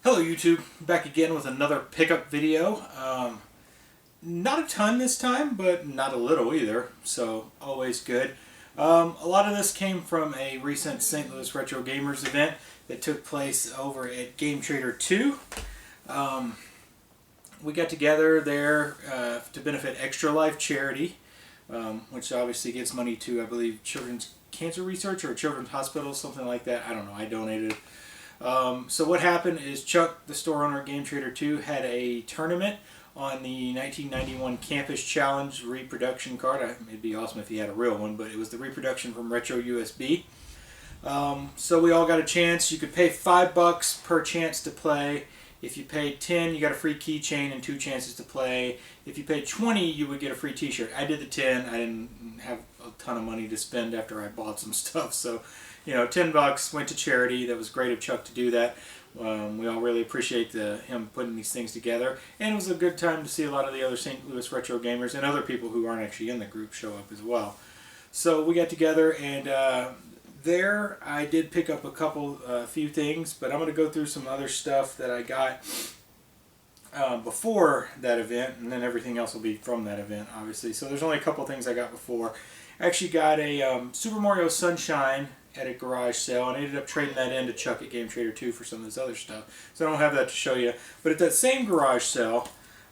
Hello YouTube, back again with another pickup video. Not a ton this time, but not a little either, so always good. A lot of this came from a recent St. Louis Retro Gamers event that took place over at Game Trader 2. We got together there to benefit Extra Life Charity, which obviously gives money to, I believe, Children's Cancer Research or Children's Hospital, something like that. I don't know, I donated. So what happened is Chuck, the store owner at Game Trader 2, had a tournament on the 1991 Campus Challenge reproduction card. It'd be awesome if he had a real one, but it was the reproduction from Retro USB. So we all got a chance. You could pay $5 per chance to play. If you paid 10, you got a free keychain and 2 chances to play. If you paid 20, you would get a free t-shirt. I did the 10. I didn't have a ton of money to spend after I bought some stuff, so $10 went to charity. That was great of Chuck to do that. We all really appreciate him putting these things together, and it was a good time to see a lot of the other St. Louis Retro Gamers and other people who aren't actually in the group show up as well. So we got together, and there I did pick up a few things, but I'm going to go through some other stuff that I got before that event, and then everything else will be from that event, obviously. So there's only a couple things I got before. I actually got a Super Mario Sunshine at a garage sale, and I ended up trading that in to Chuck at Game Trader 2 for some of this other stuff. So I don't have that to show you. But at that same garage sale,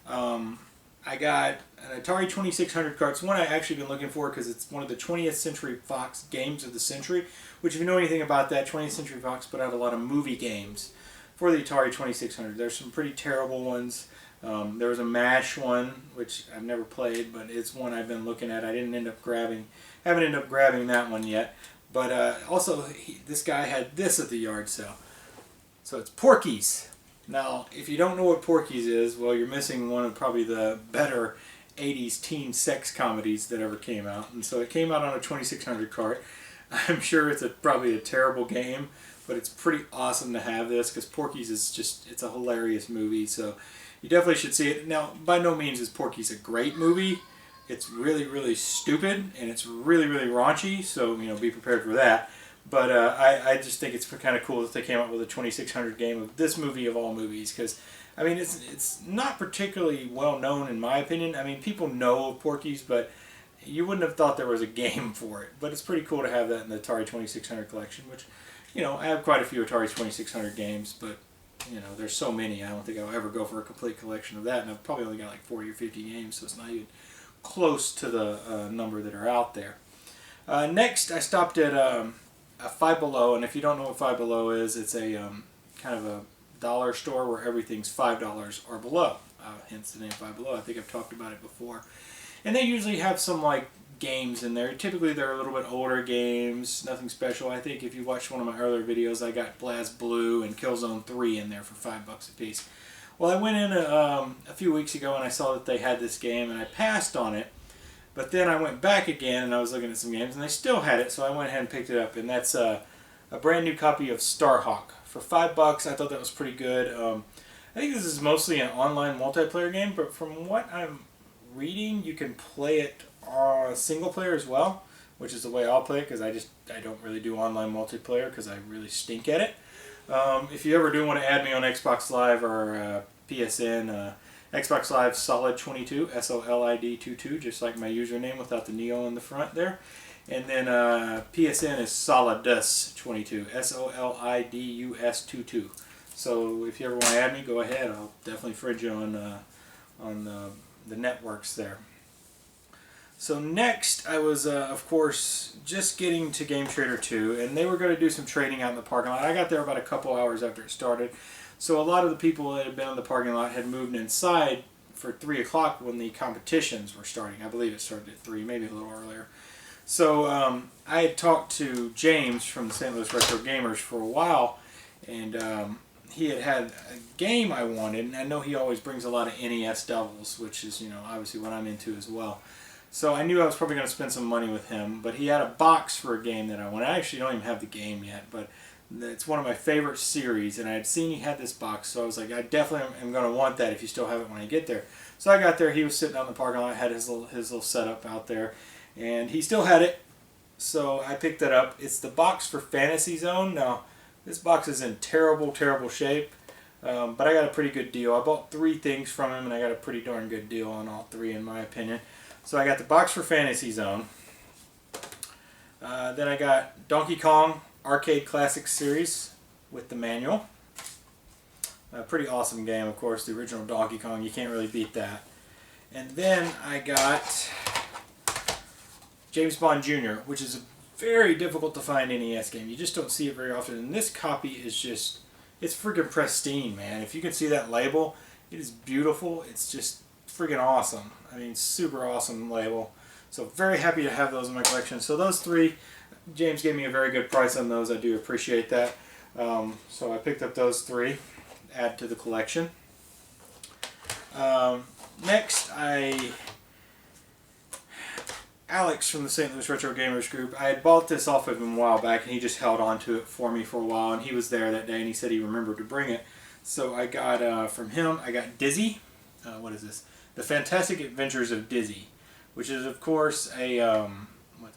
I got an Atari 2600 card. It's one I've actually been looking for because it's one of the 20th Century Fox games of the century, which if you know anything about that, 20th Century Fox put out a lot of movie games for the Atari 2600. There's some pretty terrible ones. There was a MASH one, which I've never played, but it's one I've been looking at. I haven't ended up grabbing that one yet. But also, this guy had this at the yard sale. So it's Porky's. Now, if you don't know what Porky's is, well, you're missing one of probably the better 80s teen sex comedies that ever came out. And so it came out on a 2600 cart. I'm sure it's probably a terrible game, but it's pretty awesome to have this because Porky's is just, it's a hilarious movie. So you definitely should see it. Now, by no means is Porky's a great movie. It's really, really stupid, and it's really, really raunchy, so, be prepared for that. But I just think it's kind of cool that they came up with a 2600 game of this movie of all movies, because, it's not particularly well known in my opinion. People know of Porky's, but you wouldn't have thought there was a game for it. But it's pretty cool to have that in the Atari 2600 collection, which, I have quite a few Atari 2600 games, but, there's so many, I don't think I'll ever go for a complete collection of that, and I've probably only got like 40 or 50 games, so it's not even close to the number that are out there. Next, I stopped at a Five Below, and if you don't know what Five Below is, it's a kind of a dollar store where everything's $5 or below. Hence the name Five Below. I think I've talked about it before. And they usually have some like games in there. Typically, they're a little bit older games, nothing special. I think if you watched one of my earlier videos, I got BlazBlue and Killzone 3 in there for $5 a piece. Well, I went in a few weeks ago and I saw that they had this game and I passed on it, but then I went back again and I was looking at some games and they still had it, so I went ahead and picked it up, and that's a brand new copy of Starhawk for $5. I thought that was pretty good. I think this is mostly an online multiplayer game, but from what I'm reading, you can play it single player as well, which is the way I'll play it because I don't really do online multiplayer because I really stink at it. If you ever do want to add me on Xbox Live or PSN, Xbox Live Solid22, SOLID22, just like my username without the Neo in the front there. And then PSN is Solidus22, SOLIDUS22. So if you ever want to add me, go ahead. I'll definitely friend you on the networks there. So next, I was, of course, just getting to Game Trader 2, and they were going to do some trading out in the parking lot. I got there about a couple hours after it started, so a lot of the people that had been in the parking lot had moved inside for 3 o'clock when the competitions were starting. I believe it started at 3, maybe a little earlier. So I had talked to James from the St. Louis Retro Gamers for a while, and he had a game I wanted, and I know he always brings a lot of NES doubles, which is, obviously what I'm into as well. So I knew I was probably going to spend some money with him, but he had a box for a game that I wanted. I actually don't even have the game yet, but it's one of my favorite series, and I had seen he had this box, so I was like, I definitely am going to want that if you still have it when I get there. So I got there, he was sitting out in the parking lot, had his little setup out there, and he still had it, so I picked that up. It's the box for Fantasy Zone. Now, this box is in terrible, terrible shape. But I got a pretty good deal. I bought 3 things from him, and I got a pretty darn good deal on all 3 in my opinion. So I got the box for Fantasy Zone. Then I got Donkey Kong Arcade Classics Series with the manual. A pretty awesome game, of course, the original Donkey Kong. You can't really beat that. And then I got James Bond Jr., which is a very difficult to find NES game. You just don't see it very often. And this copy is just, it's freaking pristine, man. If you can see that label, it is beautiful. It's just freaking awesome. I mean, super awesome label. So very happy to have those in my collection. So those 3, James gave me a very good price on those. I do appreciate that. So I picked up those 3, add to the collection. Next, Alex from the St. Louis Retro Gamers Group, I had bought this off of him a while back, and he just held on to it for me for a while, and he was there that day, and he said he remembered to bring it. So I got, from him, I got Dizzy. What is this? The Fantastic Adventures of Dizzy, which is, of course, a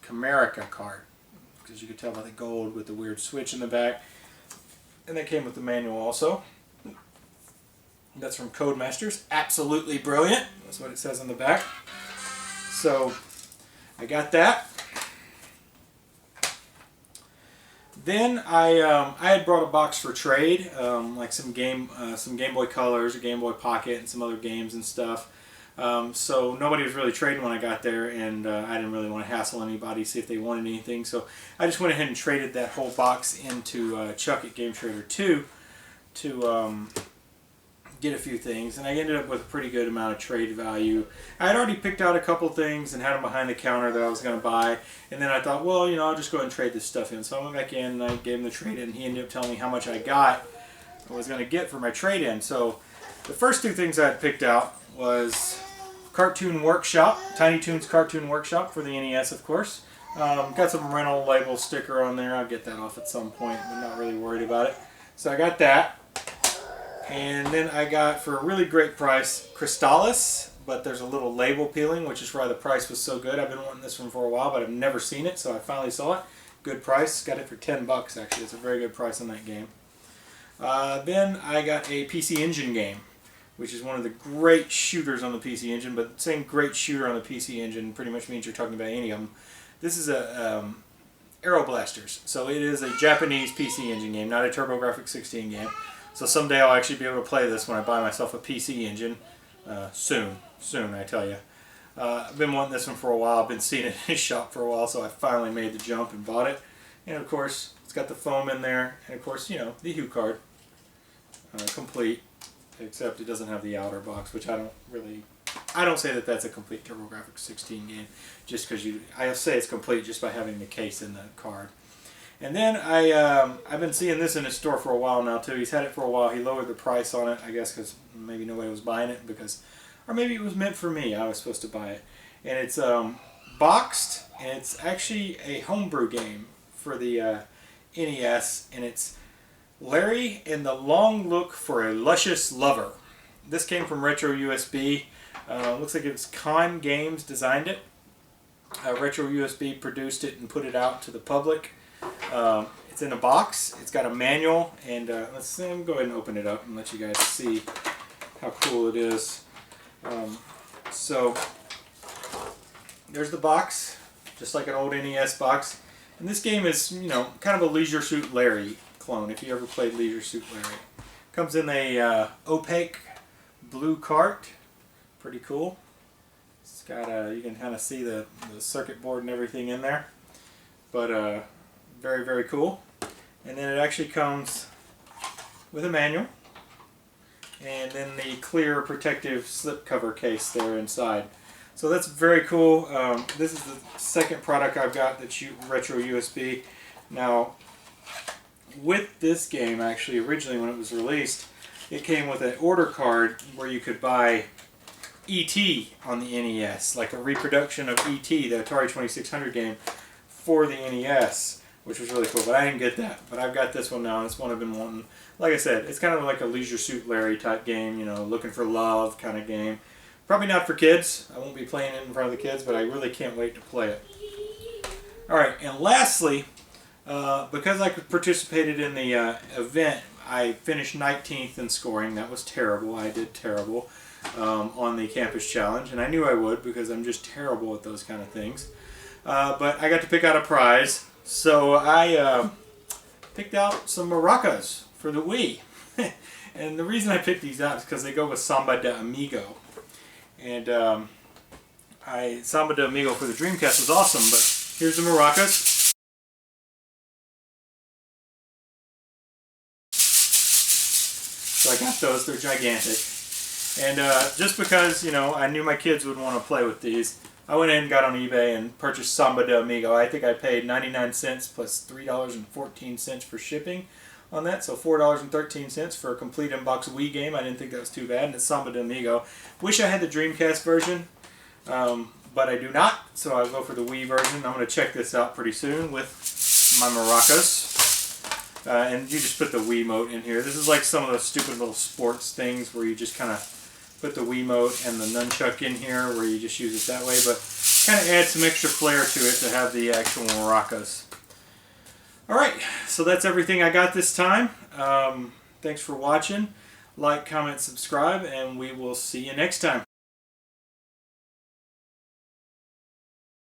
Comerica card, because you could tell by the gold with the weird switch in the back. And that came with the manual also. That's from Codemasters. Absolutely brilliant. That's what it says on the back. So I got that. Then I had brought a box for trade, like some Game Boy Colors, a Game Boy Pocket, and some other games and stuff. So nobody was really trading when I got there, and I didn't really want to hassle anybody, see if they wanted anything. So I just went ahead and traded that whole box into Chuck at Game Trader 2 to get a few things, and I ended up with a pretty good amount of trade value. I had already picked out a couple things and had them behind the counter that I was going to buy, and then I thought, well, you know, I'll just go ahead and trade this stuff in. So I went back in and I gave him the trade in, and he ended up telling me how much I was going to get for my trade in. So the first 2 things I had picked out was Cartoon Workshop, Tiny Toons Cartoon Workshop for the NES, of course. Got some rental label sticker on there. I'll get that off at some point, but not really worried about it. So I got that. And then I got, for a really great price, Crystallis, but there's a little label peeling, which is why the price was so good. I've been wanting this one for a while, but I've never seen it, so I finally saw it. Good price. Got it for 10 bucks, actually. It's a very good price on that game. Then I got a PC Engine game, which is one of the great shooters on the PC Engine, but saying great shooter on the PC Engine pretty much means you're talking about any of them. This is a Aero Blasters, so it is a Japanese PC Engine game, not a TurboGrafx 16 game. So someday I'll actually be able to play this when I buy myself a PC Engine. Soon, I tell you. I've been wanting this one for a while. I've been seeing it in his shop for a while, so I finally made the jump and bought it. And of course, it's got the foam in there, and of course, you know, the Hue card, complete. Except it doesn't have the outer box, which I don't say that that's a complete TurboGrafx 16 game, just because I say it's complete just by having the case in the card. And then I've been seeing this in his store for a while now too. He's had it for a while. He lowered the price on it, I guess, because maybe nobody was buying it, or maybe it was meant for me. I was supposed to buy it, and it's boxed, and it's actually a homebrew game for the NES, and it's Larry and the Long Look for a Luscious Lover. This came from Retro USB. Looks like it's Con Games designed it. Retro USB produced it and put it out to the public. It's in a box. It's got a manual, and let's go ahead and open it up and let you guys see how cool it is. So there's the box, just like an old NES box. And this game is, you know, kind of a Leisure Suit Larry clone, if you ever played Leisure Suit Larry. Comes in a opaque blue cart. Pretty cool. It's got you can kind of see the circuit board and everything in there. But very, very cool. And then it actually comes with a manual, and then the clear protective slipcover case there inside. So that's very cool. This is the second product I've got that's Retro USB. Now, with this game, actually, originally when it was released, it came with an order card where you could buy E.T. on the NES, like a reproduction of E.T., the Atari 2600 game, for the NES, which was really cool. But I didn't get that. But I've got this one now, and it's one I've been wanting. Like I said, it's kind of like a Leisure Suit Larry type game, you know, looking for love kind of game. Probably not for kids. I won't be playing it in front of the kids, but I really can't wait to play it. Alright, and lastly, because I participated in the event, I finished 19th in scoring. That was terrible. I did terrible on the campus challenge, and I knew I would because I'm just terrible at those kind of things. But I got to pick out a prize, so I picked out some maracas for the Wii. And the reason I picked these out is because they go with Samba de Amigo. And Samba de Amigo for the Dreamcast was awesome, but here's the maracas. So I got those, they're gigantic. And just because, you know, I knew my kids would want to play with these, I went in and got on eBay and purchased Samba de Amigo. I think I paid 99 cents plus $3.14 for shipping on that, so $4.13 for a complete inbox Wii game. I didn't think that was too bad, and it's Samba de Amigo. Wish I had the Dreamcast version, but I do not, so I'll go for the Wii version. I'm going to check this out pretty soon with my maracas. And you just put the Wiimote in here. This is like some of those stupid little sports things where you just kind of put the Wiimote and the nunchuck in here where you just use it that way, but kind of add some extra flair to it to have the actual maracas. Alright, so that's everything I got this time. Thanks for watching. Like, comment, subscribe, and we will see you next time.